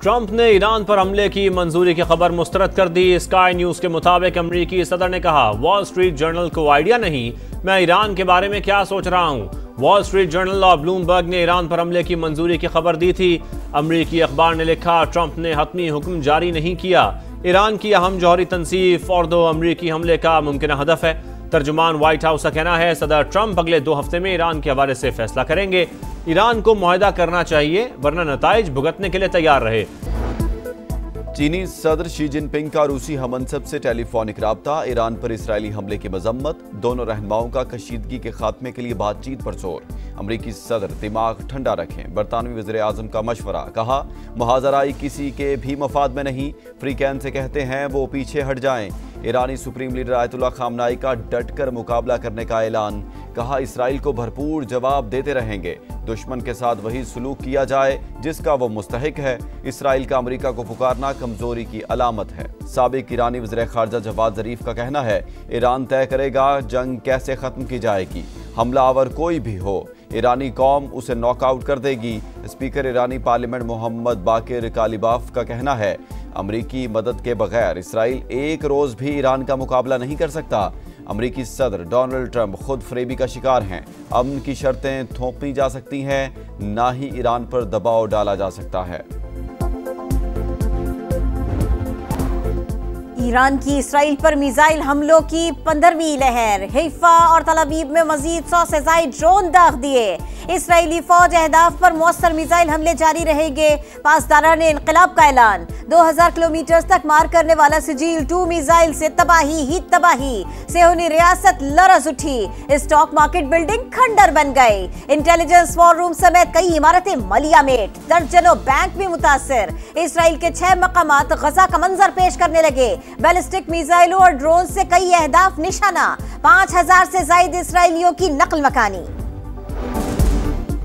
Trump ने Iran पर हमले की मंजूरी की खबर मुस्तरद कर दी। स्काई न्यूज के मुताबिक अमरीकी सदर ने कहा, वॉल स्ट्रीट जर्नल को आइडिया नहीं, मैं ईरान के बारे में क्या सोच रहा हूं। वॉल स्ट्रीट जर्नल और ब्लूमबर्ग ने ईरान पर हमले की मंजूरी की खबर दी थी। अमरीकी अखबार ने लिखा, ट्रंप ने हतमी हुक्म जारी नहीं किया। ईरान की अहम जौहरी तनसीफ और 2 अमरीकी हमले का मुमकिन हदफ है। तर्जुमान व्हाइट हाउस का कहना है, सदर ट्रंप अगले 2 हफ्ते में ईरान के हवाले से फैसला करेंगे। ईरान को मुआहदा करना चाहिए, वरना नताइज भुगतने के लिए तैयार रहे। चीनी सदर शी जिनपिंग का रूसी हमनसब से टेलीफोनिक राब्ता, ईरान पर इसराइली हमले की मजम्मत, दोनों रहनुमाओं का कशीदगी के खात्मे के लिए बातचीत पर जोर। अमरीकी सदर, दिमाग ठंडा रखें, बरतानवी वज़ीर आज़म का मशवरा, कहा मुहाजराई किसी के भी मफाद में नहीं, फ्री कैन से कहते हैं वो पीछे हट जाएं। ईरानी सुप्रीम लीडर आयतुल्लाह खामनाई का डटकर मुकाबला करने का ऐलान, कहा इसराइल को भरपूर जवाब देते रहेंगे, दुश्मन के साथ वही सलूक किया जाए जिसका वो मुस्तहिक है। इसराइल का अमेरिका को पुकारना कमजोरी की अलामत है। साबिक ईरानी वज़ीर ख़ारजा जवाद ज़रीफ का कहना है, ईरान तय करेगा जंग कैसे ख़त्म की जाएगी, हमलावर कोई भी हो, ईरानी कौम उसे नॉकआउट कर देगी। स्पीकर ईरानी पार्लियामेंट मोहम्मद बाकिर कालिबाफ का कहना है, अमरीकी मदद के बगैर इसराइल एक रोज़ भी ईरान का मुकाबला नहीं कर सकता। अमरीकी सदर डोनाल्ड ट्रंप खुद फरेबी का शिकार हैं। अमन की शर्तें थोपी जा सकती हैं, ना ही ईरान पर दबाव डाला जा सकता है। ईरान की इसराइल पर मिसाइल हमलों की 15वीं लहर, हैफा और तल अवीव में मजीद 100 से ज़ायद ड्रोन दाग दिए। इसराइली फौज अहदाफ पर मौसर मिसाइल हमले जारी रहेंगे। पासदारान इनकलाब का ऐलान, 2000 किलोमीटर तक मार करने वाला सिजील 2 मिसाइल से तबाही ही तबाही। सेहूनी रियासत लरज उठी, स्टॉक मार्केट बिल्डिंग खंडर बन गई। इंटेलिजेंस वॉर रूम समेत कई इमारतें मलियामेट, दर्जनों बैंक भी मुतासर। इसराइल के 6 मकामात गजा का मंजर पेश करने लगे। बैलिस्टिक मिसाइलों और ड्रोन से कई अहदाफ निशाना, 5000 से ज्यादा इसराइलियों की नकल मकानी।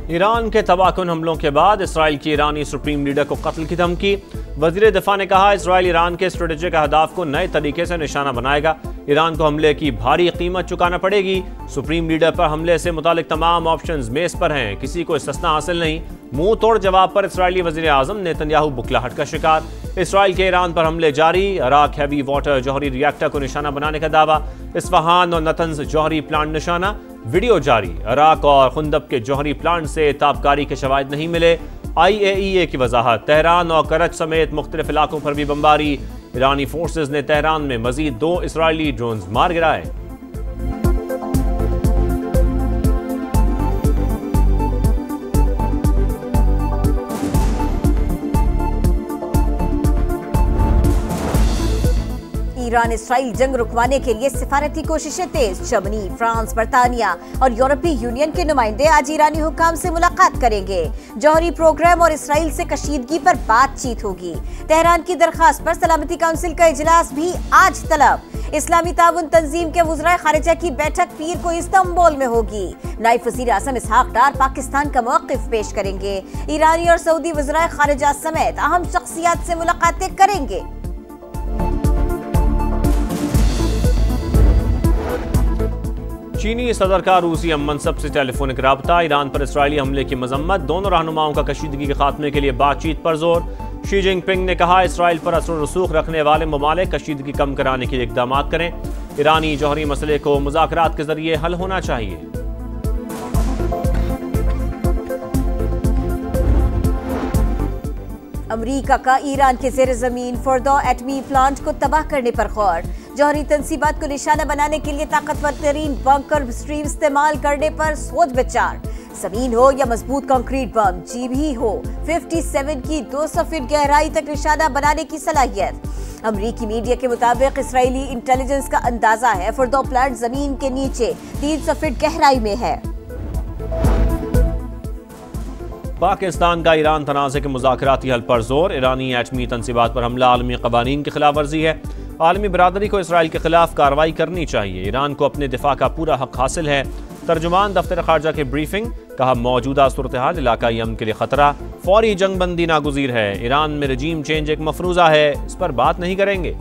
ईरान के तबाहकुन हमलों के बाद इसराइल की ईरानी सुप्रीम लीडर को कत्ल की धमकी। वजीर दिफा ने कहा, इसराइल ईरान के स्ट्रेटेजिक अहदाफ को नए तरीके से निशाना बनाएगा। ईरान को हमले की भारी कीमत चुकाना पड़ेगी। सुप्रीम लीडर पर हमले से मुतालिक तमाम ऑप्शंस मेज पर हैं, किसी को इस्तिस्ना हासिल नहीं। मुंह तोड़ जवाब पर इसराइली वजीर आजम नेतन्याहू बुखलाहट का शिकार। इसराइल के ईरान पर हमले जारी, इराक हैवी वाटर जौहरी रिएक्टर को निशाना बनाने का दावा। इस्फहान और नतंज जौहरी प्लांट निशाना, वीडियो जारी। इराक और खुंदब के जौहरी प्लांट से ताबकारी के शवाहिद नहीं मिले। IAEA की वजाहत, तेहरान और करच समेत मुख्तलिफ इलाकों पर भी बमबारी। ईरानी फोर्सेज ने तेहरान में मजीद 2 इसराइली ड्रोन मार गिराए। ईरान इसराइल जंग रुकवाने के लिए सिफारती कोशिशें तेज। जर्मनी, फ्रांस, बर्तानिया और यूरोपीय यूनियन के नुमाइंदे आज ईरानी हुकाम से मुलाकात करेंगे। जौहरी प्रोग्राम और इसराइल से कशीदगी पर बातचीत होगी। तेहरान की दरखास्त पर सलामती काउंसिल का इजलास भी आज तलब। इस्लामी ताउन तंजीम के वज़राए खारिजा की बैठक पीर को इस्तांबुल में होगी। नायब वज़ीर आज़म इसहाक डार पाकिस्तान का मौक़िफ़ पेश करेंगे। ईरानी और सऊदी वज़राए खारिजा समेत अहम शख्सियात से मुलाकातें करेंगे। चीनी सदर का रूसी हममनसब से टेलीफोनिक राब्ता, ईरान पर इसराइली हमले की मजम्मत, दोनों रहनुमाओं का कशीदगी के खात्मे के लिए बातचीत पर जोर। शी जिनपिंग ने कहा, इसराइल पर असर रसूख रखने वाले ममालिक कशीदगी कम कराने के लिए इक़दाम करें। ईरानी जौहरी मसले को मुज़ाकरात के जरिए हल होना चाहिए। अमरीका का ईरान के ज़ेर ज़मीन फर्दो एटमी प्लांट को तबाह करने पर गौर। जौहरी तंसीबात को निशाना बनाने के लिए ताकतवर तरीन बंकर स्ट्रीम इस्तेमाल करने पर सोच विचार। जमीन हो या मजबूत कंक्रीट बम, जी भी हो, 57 की 200 फीट गहराई तक निशाना बनाने की सलाहियत। अमरीकी मीडिया के मुताबिक इसराइली इंटेलिजेंस का अंदाजा है फर्दो प्लांट जमीन के नीचे 300 फीट गहराई में है। पाकिस्तान का ईरान तनाज़े के मुज़ाकराती हल पर जोर। ईरानी एटमी तंसीबात पर हमला आलमी क़वानीन की खिलाफ वर्जी है। आलमी बरादरी को इसराइल के खिलाफ कार्रवाई करनी चाहिए। ईरान को अपने दिफा का पूरा हक हासिल है। तर्जुमान दफ्तर खारजा के ब्रीफिंग, कहा मौजूदा सूरत हाल इलाकाई अमन के लिए खतरा, फौरी जंग बंदी नागुज़ीर है। ईरान में रजीम चेंज एक मफरूज़ा है, इस पर बात नहीं करेंगे।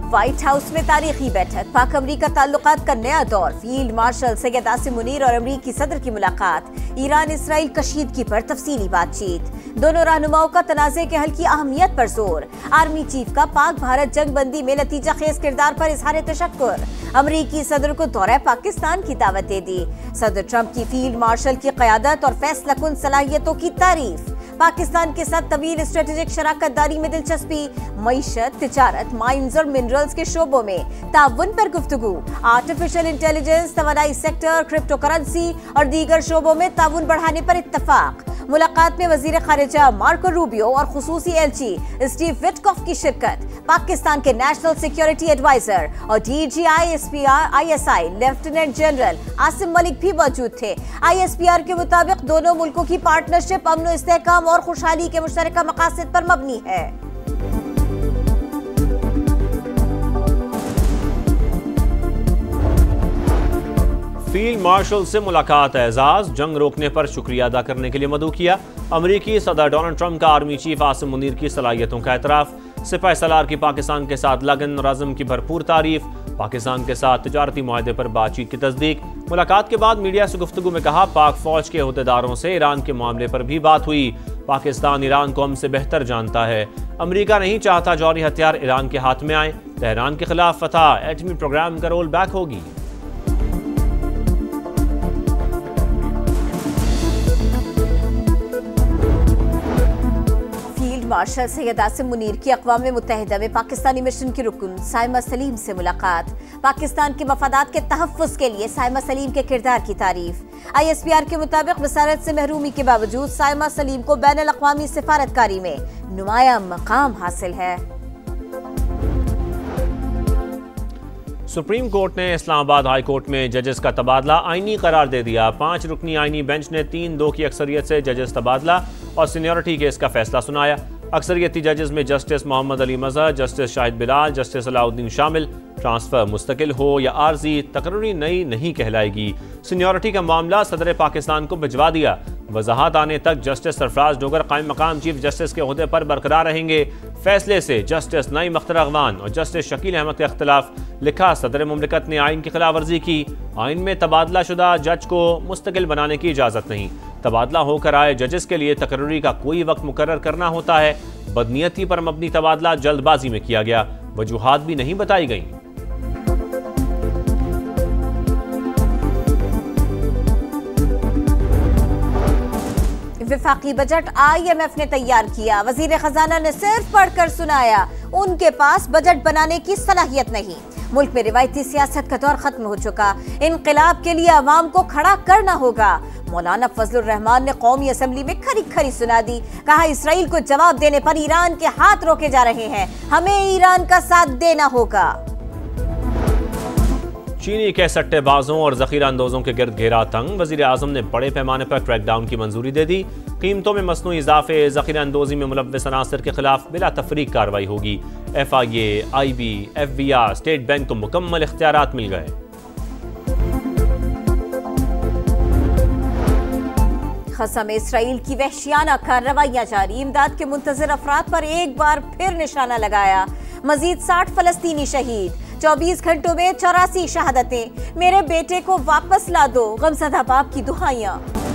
व्हाइट हाउस में तारीखी बैठक, पाक अमरीका ताल्लुकात का नया दौर, फील्ड मार्शल सैयद आसिम मुनीर और अमरीकी सदर की मुलाकात, ईरान इसराइल कशीदगी पर तफसीली बातचीत, दोनों रहनुमाओं का तनाज़े के हल की अहमियत पर जोर, आर्मी चीफ का पाक भारत जंग बंदी में नतीजा खेज किरदार पर इजहार तशक्कुर, अमरीकी सदर को दौरा पाकिस्तान की दावत दे दी, सदर ट्रंप की फील्ड मार्शल की क़यादत और फैसला कुन सलाहियतों की तारीफ, पाकिस्तान के साथ तवील स्ट्रेटेजिक शराकत दारी में दिलचस्पी, मईशत, तिजारत, माइंस और मिनरल्स के शोबों में ताउन पर गुफ्तगू, आर्टिफिशियल इंटेलिजेंस, तवानाई सेक्टर, क्रिप्टो करेंसी और दीगर शोबों में ताउन बढ़ाने पर इत्तफाक। मुलाकात में वजीर खारिजा मार्को रूबियो और खुसूसी एलची स्टीव विटकॉफ की शिरकत, पाकिस्तान के नेशनल सिक्योरिटी एडवाइजर और DGI-SPR ISI lieutenant general Asim Malik भी मौजूद थे। ISPR के मुताबिक दोनों मुल्कों की पार्टनरशिप अमन, इस्तेहकाम और खुशहाली के मुश्तरका मकासद पर मबनी है। फील्ड मार्शल से मुलाकात, एजाज, जंग रोकने पर शुक्रिया अदा करने के लिए मदऊ किया। अमरीकी सदर डोनाल्ड ट्रंप का आर्मी चीफ आसिम मुनीर की सलाहियतों का एतराफ, सिपाही सलार की पाकिस्तान के साथ लगन और अज़म की भरपूर तारीफ, पाकिस्तान के साथ तिजारती मुआहदे पर बातचीत की तस्दीक। मुलाकात के बाद मीडिया से गुफ्तगू में कहा, पाक फौज के अहदेदारों से ईरान के मामले पर भी बात हुई। पाकिस्तान ईरान को हमसे बेहतर जानता है। अमरीका नहीं चाहता जौहरी हथियार ईरान के हाथ में आए। तेहरान के खिलाफ फतह, एटमी प्रोग्राम का रोल बैक होगी। मार्शल सैयद आसिम मुनीर की अक़वाम मुत्तहिदा में पाकिस्तानी मिशन की रुकन साइमा सलीम से मुलाकात, पाकिस्तान के मफादात के तहफ़्फ़ुज़ के लिए साइमा सलीम के किरदार की तारीफ। ISPR के मुताबिक वसारत से महरूमी के बावजूद साइमा सलीम को बैनुल अक़वामी सिफारतकारी में नुमाया मकाम हासिल है। सुप्रीम कोर्ट ने इस्लामाबाद हाई कोर्ट में जजेस का तबादला आईनी करार दे दिया। 5 रुकनी आईनी बेंच ने 3-2 की अक्सरियत से जजेस तबादला और सीनियरिटी केस का फैसला सुनाया। अक्सरियती जजेस में जस्टिस मोहम्मद अली मजहर, जस्टिस शाहिद बिलाल, जस्टिस अलाउद्दीन शामिल। ट्रांसफर मुस्तकिल हो या आर्जी, तकर्री नई नहीं कहलाएगी। सीनियरिटी का मामला सदर पाकिस्तान को भिजवा दिया। वजाहत आने तक जस्टिस सरफराज डोगर कायम मकाम चीफ जस्टिस के ओहदे पर बरकरार रहेंगे। फैसले से जस्टिस नईम अख्तर अगवान और जस्टिस शकील अहमद के अख्तिलाफ, लिखा, सदर मुमलिकत ने आइन की खिलाफ वर्जी की। आइन में तबादला शुदा जज को मुस्तकिल बनाने की इजाज़त नहीं। तबादला होकर आए जजेस के लिए तकर्री का कोई वक्त मुकर्रर करना होता है। बदनीयती पर मबनी तबादला जल्दबाजी में किया गया। वजूहात भी नहीं बताई गई। विफाकी बजट IMF ने तैयार किया, वजीर खजाना ने सिर्फ पढ़कर सुनाया। उनके पास बजट बनाने की सलाहियत नहीं। मुल्क में रिवायती सियासत का दौर खत्म हो चुका, इनकलाब के लिए अवाम को खड़ा करना होगा। मौलाना फजलुर रहमान ने कौमी असम्बली में खरी खरी सुना दी, कहा इसराइल को जवाब देने पर ईरान के हाथ रोके जा रहे हैं, हमें ईरान का साथ देना होगा। चीनी के सट्टेबाजों और जखीरा अंदोजों के गिर्द घेरा तंग, वजीर आजम ने बड़े पैमाने पर क्रैकडाउन की मंजूरी दे दी। कीमतों में मसनूई इजाफे, जखीरा अंदोजी में मुलव्वस अनासर के खिलाफ बिला तफरीक कार्रवाई होगी। FIA, IB, FBR, state bank को मुकम्मल इख्तियारात मिल गए। गज़ा में इसराइल की वहशियाना कार्रवाइयां जारी, इमदाद के मुंतज़िर अफराद पर एक बार फिर निशाना लगाया। मजीद 60 फलस्तीनी शहीद, 24 घंटों में 84 शहादतें। मेरे बेटे को वापस ला दो, गमज़दा बाप की दुआएं।